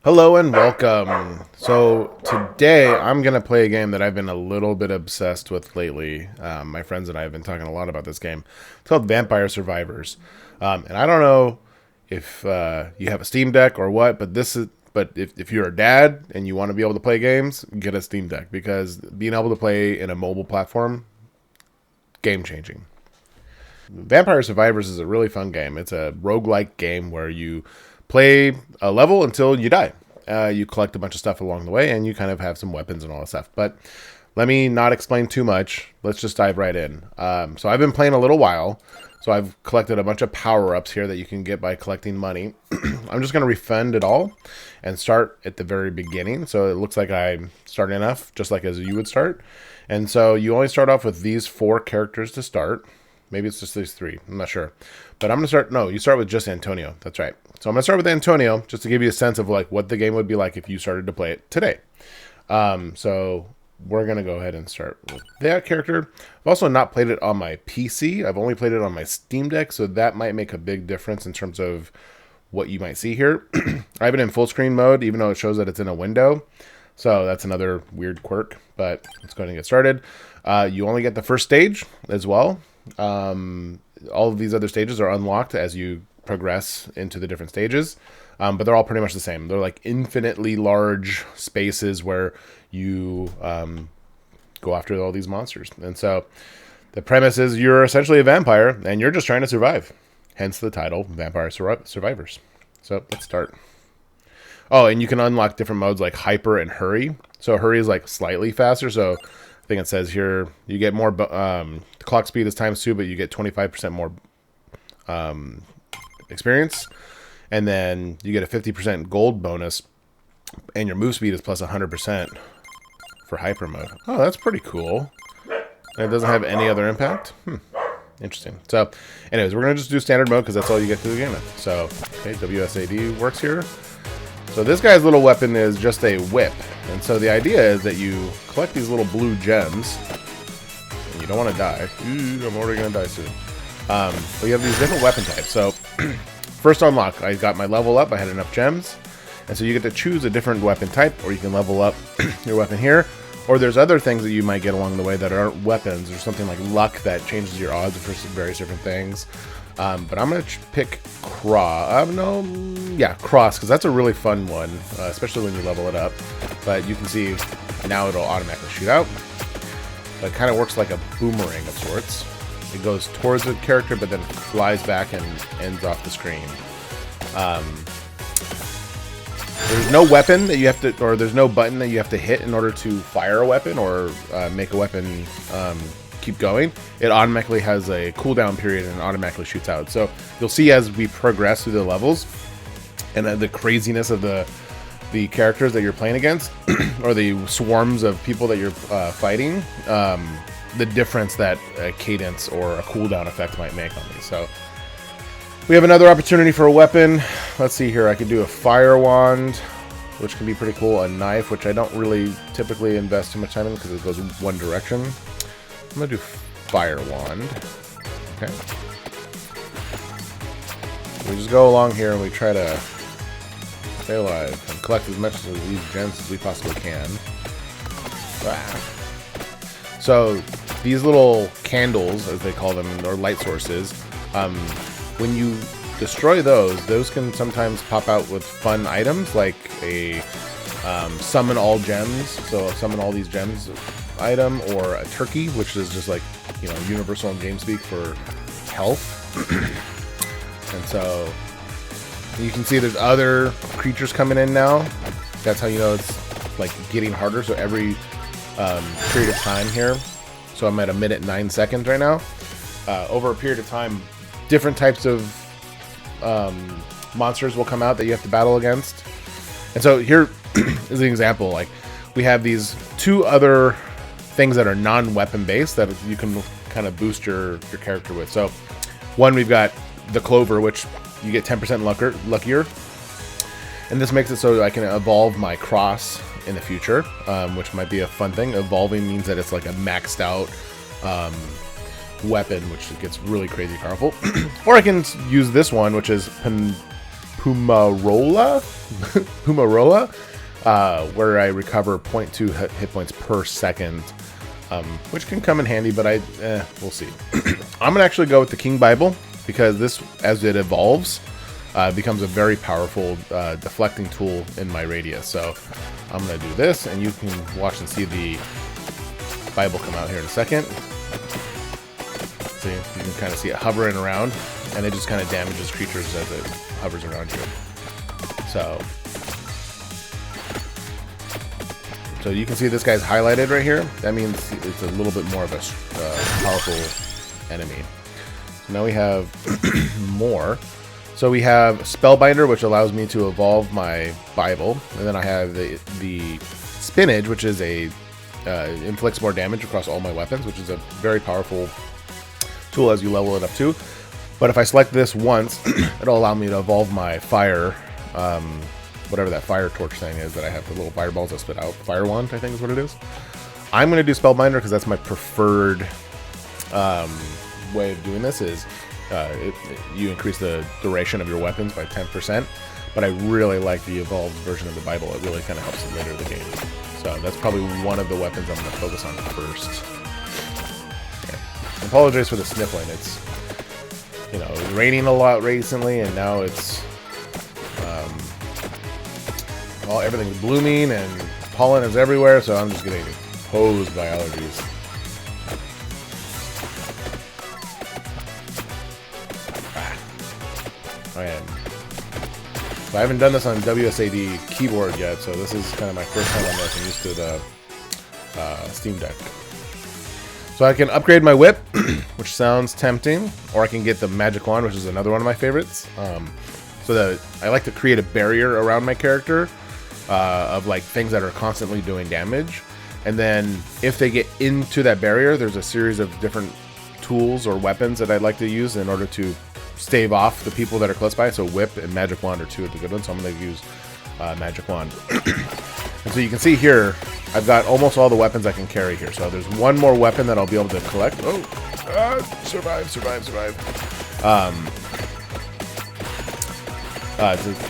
Hello and welcome. So today I'm gonna play a game that I've been a little bit obsessed with lately. My friends and I have been talking a lot about this game. It's called Vampire Survivors, and I don't know if you have a Steam Deck or what, but if you're a dad and you want to be able to play games, get a Steam Deck because being able to play in a mobile platform, game changing. Vampire Survivors is a really fun game. It's a roguelike game where you play a level until you die. You collect a bunch of stuff along the way, and you kind of have some weapons and all that stuff. But let me not explain too much. Let's just dive right in. So I've been playing a little while. So I've collected a bunch of power-ups here that you can get by collecting money. I'm just going to refund it all and start at the very beginning. So it looks like I'm starting enough, just like as you would start. And so you only start off with these 4 characters to start. Maybe it's just these 3. I'm not sure. But I'm going to start... No, you start with just Antonio. That's right. So I'm going to start with Antonio just to give you a sense of like what the game would be like if you started to play it today. So we're going to go ahead and start with that character. I've also not played it on my PC. I've only played it on my Steam Deck. So that might make a big difference in terms of what you might see here. I have it in full screen mode, even though it shows that it's in a window. So that's another weird quirk. But let's go ahead and get started. You only get the first stage as well. All of these other stages are unlocked as you progress into the different stages, but they're all pretty much the same. They're like infinitely large spaces where you go after all these monsters. And so the premise is you're essentially a vampire and you're just trying to survive, hence the title Vampire Survivors. So let's start. Oh, and you can unlock different modes like hyper and hurry. So hurry is like slightly faster. So I think it says here you get more. The clock speed is times 2, but you get 25% more experience, and then you get a 50% gold bonus, and your move speed is plus 100% for hyper mode. Oh, that's pretty cool. And it doesn't have any other impact. Interesting. So, anyways, we're gonna just do standard mode because that's all you get to the game with. So, okay, WSAD works here. So this guy's little weapon is just a whip. And so the idea is that you collect these little blue gems. And you don't want to die. Ooh, I'm already going to die soon. But you have these different weapon types. So first unlock, I got my level up. I had enough gems. And so you get to choose a different weapon type, or you can level up your weapon here. Or there's other things that you might get along the way that aren't weapons, or something like luck that changes your odds for various different things. But I'm going to pick Cross, because that's a really fun one, especially when you level it up. But you can see now it'll automatically shoot out. But it kind of works like a boomerang of sorts. It goes towards the character, but then flies back and ends off the screen. There's no weapon that you have to, or there's no button that you have to hit in order to fire a weapon or make a weapon keep going. It automatically has a cooldown period and automatically shoots out. So you'll see as we progress through the levels and the craziness of the characters that you're playing against or the swarms of people that you're fighting, the difference that a cadence or a cooldown effect might make on these. So we have another opportunity for a weapon. Let's see here. I could do a fire wand, which can be pretty cool. A knife, which I don't really typically invest too much time in because it goes one direction. I'm going to do fire wand. Okay. We just go along here and we try to stay alive and collect as much of these gems as we possibly can. So these little candles, as they call them, or light sources, when you destroy those can sometimes pop out with fun items like a summon all gems. So summon all these gems item, or a turkey, which is just like, universal in game speak for health. And so you can see there's other creatures coming in now. That's how you know it's like getting harder. So every period of time here, so I'm at 1:09 right now, over a period of time, different types of monsters will come out that you have to battle against. And so here is an example. Like, we have these 2 other things that are non-weapon based that you can kind of boost your character with. So one, we've got the clover, which you get 10% luckier, and this makes it so I can evolve my cross in the future, which might be a fun thing. Evolving means that it's like a maxed out weapon, which gets really crazy powerful. Or I can use this one, which is Pumarola, Pumarola, where I recover 0.2 hit points per second, which can come in handy, but we'll see. I'm gonna actually go with the King Bible because this, as it evolves, becomes a very powerful deflecting tool in my radius. So I'm gonna do this, and you can watch and see the Bible come out here in a second. See, you can kind of see it hovering around, and it just kind of damages creatures as it hovers around you. So you can see this guy's highlighted right here. That means it's a little bit more of a powerful enemy. So now we have more. So we have Spellbinder, which allows me to evolve my Bible, and then I have the Spinach, which is inflicts more damage across all my weapons, which is a very powerful tool as you level it up too. But if I select this once, it'll allow me to evolve my fire, whatever that fire torch thing is that I have, the little fireballs that spit out. Fire wand, I think is what it is. I'm going to do Spellbinder because that's my preferred way of doing this. Is you increase the duration of your weapons by 10%, but I really like the evolved version of the Bible. It really kind of helps it later in the game. So that's probably one of the weapons I'm going to focus on first. I apologize for the sniffling. It's, it was raining a lot recently, and now it's everything's blooming and pollen is everywhere, so I'm just getting hosed by allergies. So I haven't done this on WSAD keyboard yet, so this is kind of my first time on this. I'm used to the Steam Deck. So I can upgrade my whip, which sounds tempting, or I can get the magic wand, which is another one of my favorites. I like to create a barrier around my character of like things that are constantly doing damage, and then if they get into that barrier, there's a series of different tools or weapons that I'd like to use in order to stave off the people that are close by. So whip and magic wand are two of the good ones, so I'm going to use magic wand. And so you can see here, I've got almost all the weapons I can carry here. So there's one more weapon that I'll be able to collect. Survive.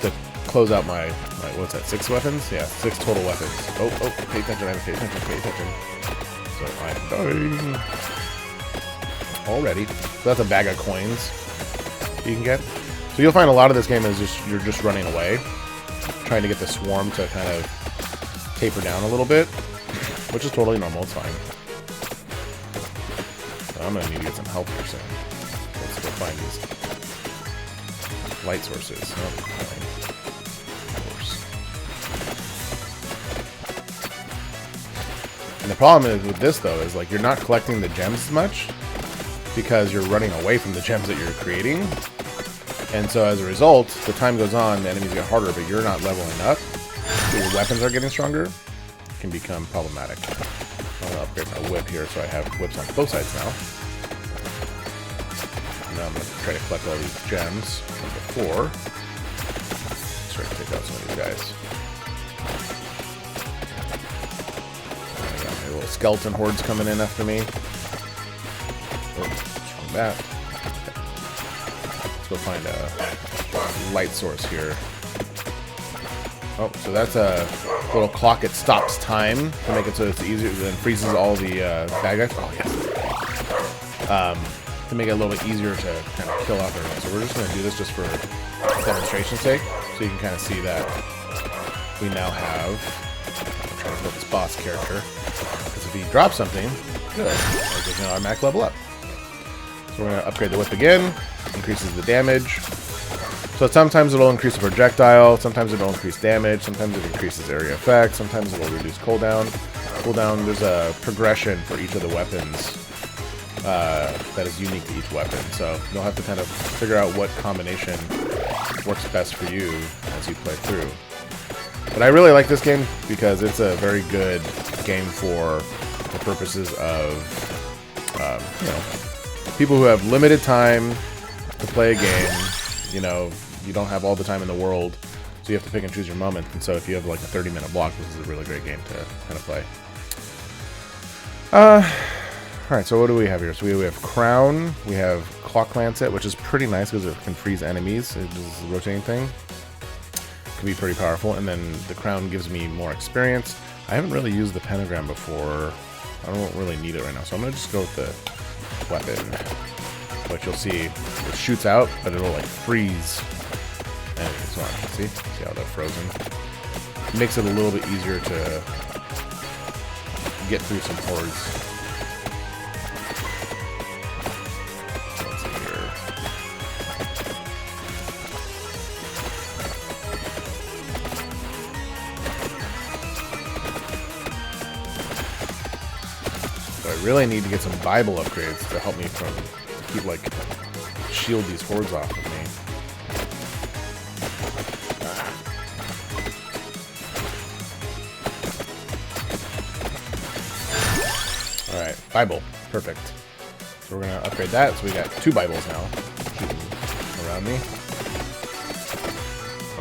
To close out my, what's that, 6 weapons? Yeah, 6 total weapons. Oh, pay attention, pay attention. So I'm dying already. So that's a bag of coins you can get. So you'll find a lot of this game is you're just running away, trying to get the swarm to kind of taper down a little bit, which is totally normal. It's fine. So I'm gonna need to get some help here soon. Let's go find these light sources. Of course. And the problem is with this though is like you're not collecting the gems as much because you're running away from the gems that you're creating. And so as a result, the time goes on, the enemies get harder, but you're not leveling up. So your weapons are getting stronger. It can become problematic. I'm going to upgrade my whip here so I have whips on both sides now. And now I'm going to try to collect all these gems from before. Let's try to take out some of these guys. I got my little skeleton hordes coming in after me. Oh, that. Let's go find a light source here. Oh, so that's a little clock. It stops time to make it so it's easier, then freezes all the bad guys. Oh, yes. To make it a little bit easier to kind of kill off everyone. So we're just going to do this just for demonstration's sake. So you can kind of see that we now have, I'm trying to build this boss character. Because if he drops something, good, it gives me an automatic level up. So we're going to upgrade the whip again. Increases the damage. So sometimes it'll increase the projectile, sometimes it'll increase damage, sometimes it increases area effect, sometimes it'll reduce cooldown. There's a progression for each of the weapons that is unique to each weapon. So you'll have to kind of figure out what combination works best for you as you play through. But I really like this game because it's a very good game for the purposes of, people who have limited time to play a game. You don't have all the time in the world, so you have to pick and choose your moment. And so if you have like a 30-minute block, this is a really great game to kind of play. Alright, so what do we have here? So we have Crown, we have Clock Lancet, which is pretty nice because it can freeze enemies. It does the rotating thing. can be pretty powerful. And then the crown gives me more experience. I haven't really used the pentagram before. I don't really need it right now, so I'm gonna just go with the weapon, which you'll see it shoots out, but it'll like freeze enemies. See how they're frozen? It makes it a little bit easier to get through some hordes. Let's see here. So I really need to get some Bible upgrades to help me keep like shield these hordes off of me. Alright, Bible. Perfect. So we're going to upgrade that. So we got 2 Bibles now shooting around me.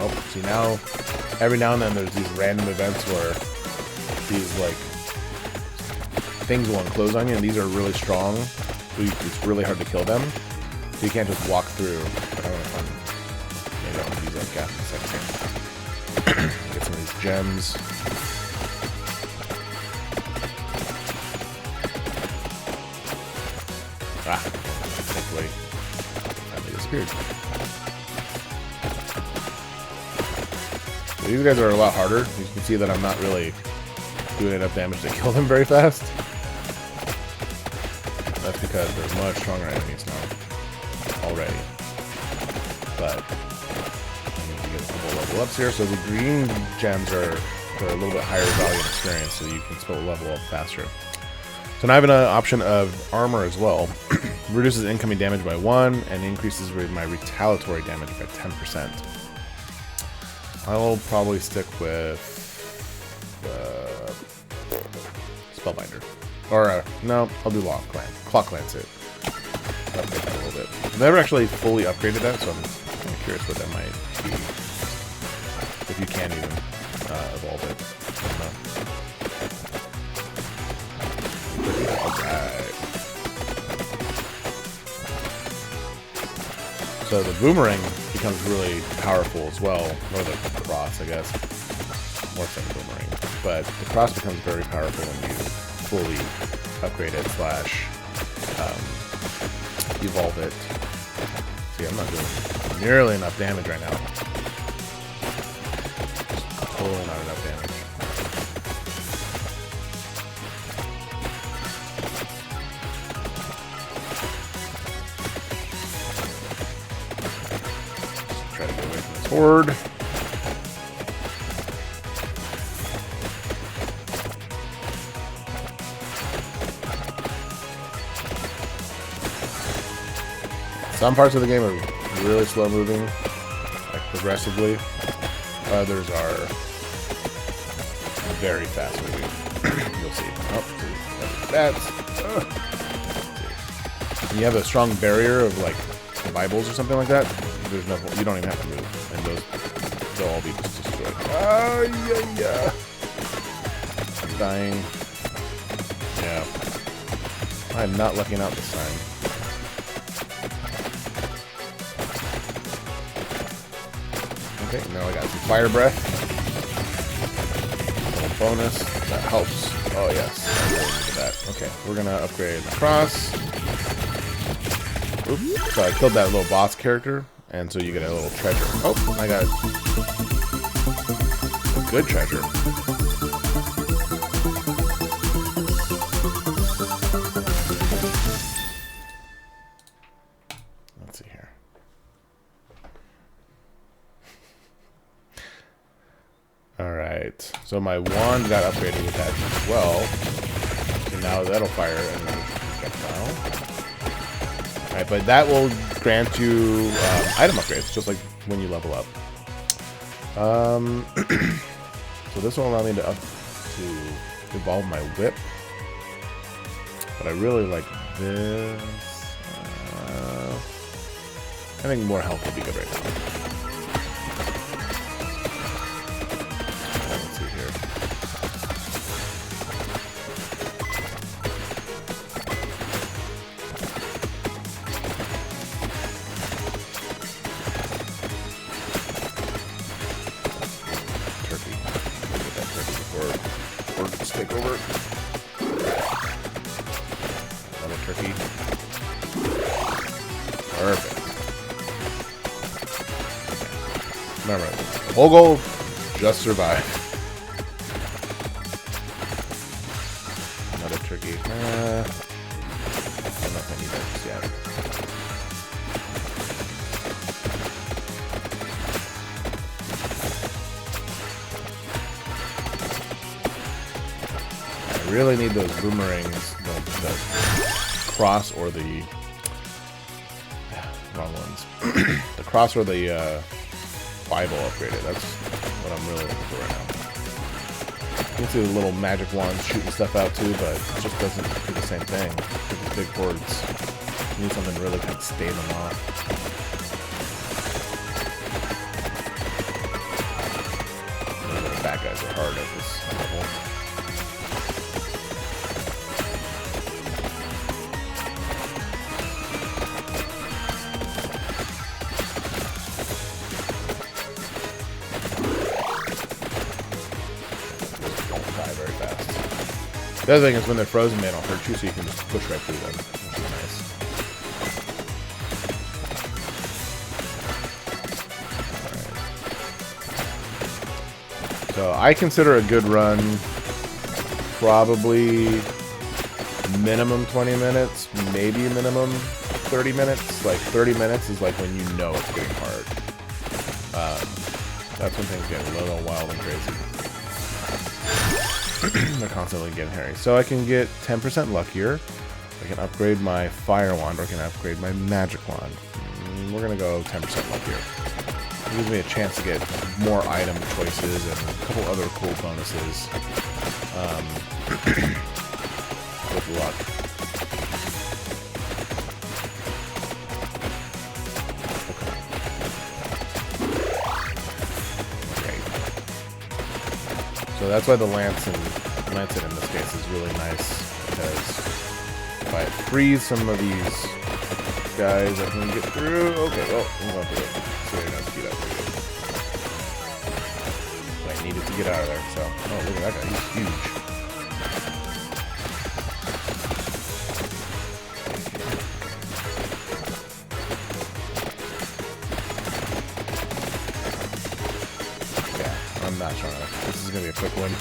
Oh, see now, every now and then there's these random events where these, like, things will enclose on you, and these are really strong. So it's really hard to kill them. So you can't just walk through. But I want to find, maybe I want to use that gas in a second. Get some of these gems. Ah, thankfully, finally disappeared. So these guys are a lot harder. You can see that I'm not really doing enough damage to kill them very fast. That's because there's much stronger enemies now already. But I need to get a couple level ups here. So the green gems are a little bit higher value and experience, so you can still level up faster. So now I have an option of armor as well. Reduces incoming damage by 1 and increases my retaliatory damage by 10%. I'll probably stick with Spellbinder. Or, no, I'll do Claw Lancet. Upgrade that a little bit. I've never actually fully upgraded that, so I'm kind of curious what that might be. If you can even evolve it. I don't know. Alright. So the boomerang becomes really powerful as well. Or the cross, I guess. More than boomerang. But the cross becomes very powerful when you fully upgrade it / evolve it. See, I'm not doing nearly enough damage right now. Just totally not enough damage. Try to get away from this horde. Some parts of the game are really slow moving, like progressively. Others are very fast moving. You'll see. Oh, that's. When you have a strong barrier of like Bibles or something like that, there's no. You don't even have to move, and they'll all be just destroyed. Oh yeah. I'm dying. Yeah. I'm not lucking out this time. Okay, now I got some fire breath. A little bonus. That helps. Oh yes, I really needed that. Okay, we're gonna upgrade the cross. Oops. So I killed that little boss character, and so you get a little treasure. Oh, I got a good treasure. Let's see here. Alright, so my wand got upgraded with that as well. So now that'll fire and then projectile. Alright, but that will grant you item upgrades, just like when you level up. So this will allow me to evolve my whip. But I really like this. I think more health would be good right now. Remember, whole goal, just survive. Another tricky. I don't know if I need that just yet. I really need those boomerangs, the cross or the wrong ones. The cross or the Bible upgraded. That's what I'm really looking for right now. You can see the little magic wands shooting stuff out too, but it just doesn't do the same thing. With these big hordes, you need something to really kind of stave them off. The bad guys are hard at this level. The other thing is when they're frozen, they don't hurt you, so you can just push right through them, which is nice. Alright. So I consider a good run probably minimum 20 minutes, maybe minimum 30 minutes. Like 30 minutes is like when you know it's getting hard. That's when things get a little wild and crazy. They're constantly getting hairy. So I can get 10% luckier. I can upgrade my fire wand, or I can upgrade my magic wand. We're gonna go 10% luckier. It gives me a chance to get more item choices and a couple other cool bonuses with luck. So that's why the Lancet in this case is really nice, because if I freeze some of these guys, I can get through. Okay, well, I'm going through it. So you're going to speed up pretty good. I needed to get out of there, so. Oh, look at that guy. He's huge. I'm not trying to. This is gonna be a quick one.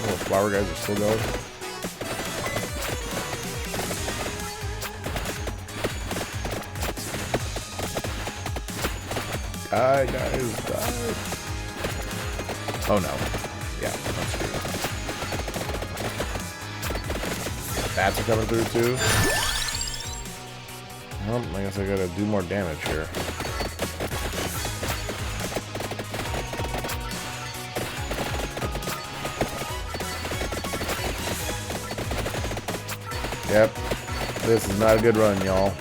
Oh, flower guys are still going. Die, guys, die. Oh no. Yeah, I'm screwed. Bats are coming through too. Well, I guess I gotta do more damage here. Yep. This is not a good run, y'all.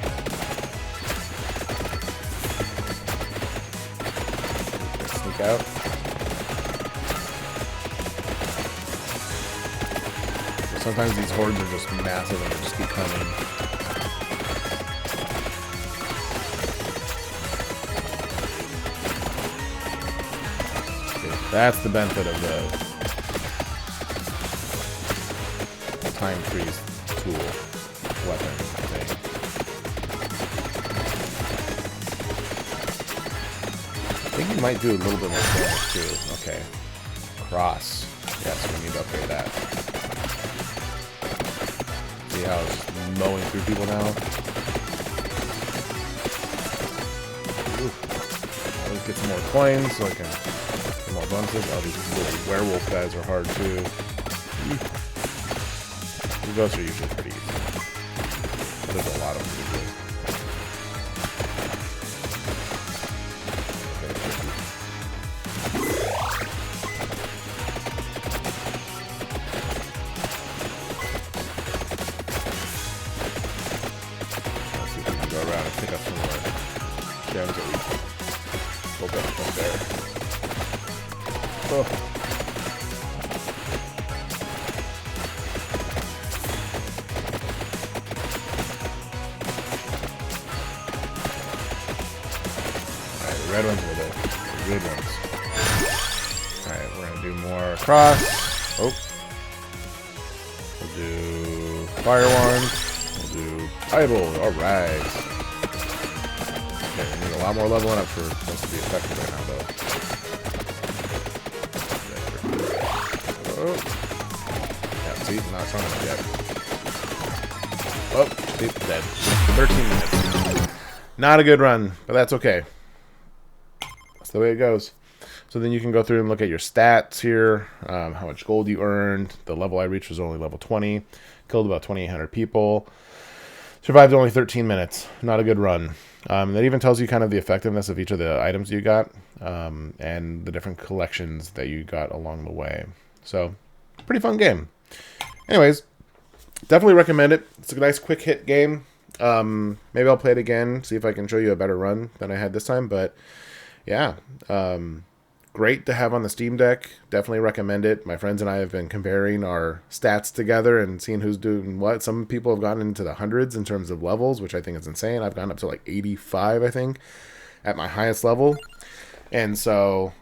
Sneak out. Sometimes these hordes are just massive and they just keep coming. Okay, that's the benefit of the time freeze tool weapon thing. I think you might do a little bit more damage too. Okay. Cross. Yes, we need to upgrade that. See how it's mowing through people now? Ooh. Let's get some more coins so I can get more bonuses. Oh, these little werewolf guys are hard too. The ghosts are usually pretty easy. There's a lot of them usually. Pick up some more gems that we hope up there. Oh. Alright, the red ones were the good ones. Alright, we're gonna Do more cross. Oh. We'll do fire ones. We'll do eyeball. Alright. Okay, we need a lot more leveling up for this to be effective right now, though. Oh. Yeah, see? Not strong enough yet. Oh, see? Dead. 13 minutes. Not a good run, but that's okay. That's the way it goes. So then you can go through and look at your stats here, how much gold you earned. The level I reached was only level 20. Killed about 2,800 people. Survived only 13 minutes. Not a good run. That even tells you kind of the effectiveness of each of the items you got and the different collections that you got along the way. So, pretty fun game. Anyways, definitely recommend it. It's a nice quick hit game. Maybe I'll play it again, see if I can show you a better run than I had this time. But yeah, great to have on the Steam Deck. Definitely recommend it. My friends and I have been comparing our stats together and seeing who's doing what. Some people have gotten into the hundreds in terms of levels, which I think is insane. I've gotten up to like 85, I think, at my highest level. And so,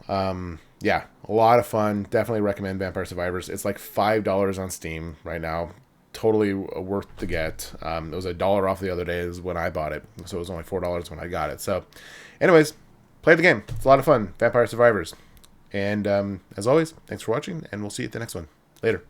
yeah, a lot of fun. Definitely recommend Vampire Survivors. It's like $5 on Steam right now. Totally worth to get. It was $1 off the other day is when I bought it. So it was only $4 when I got it. So anyways, play the game. It's a lot of fun. Vampire Survivors. And as always, thanks for watching, and we'll see you at the next one. Later.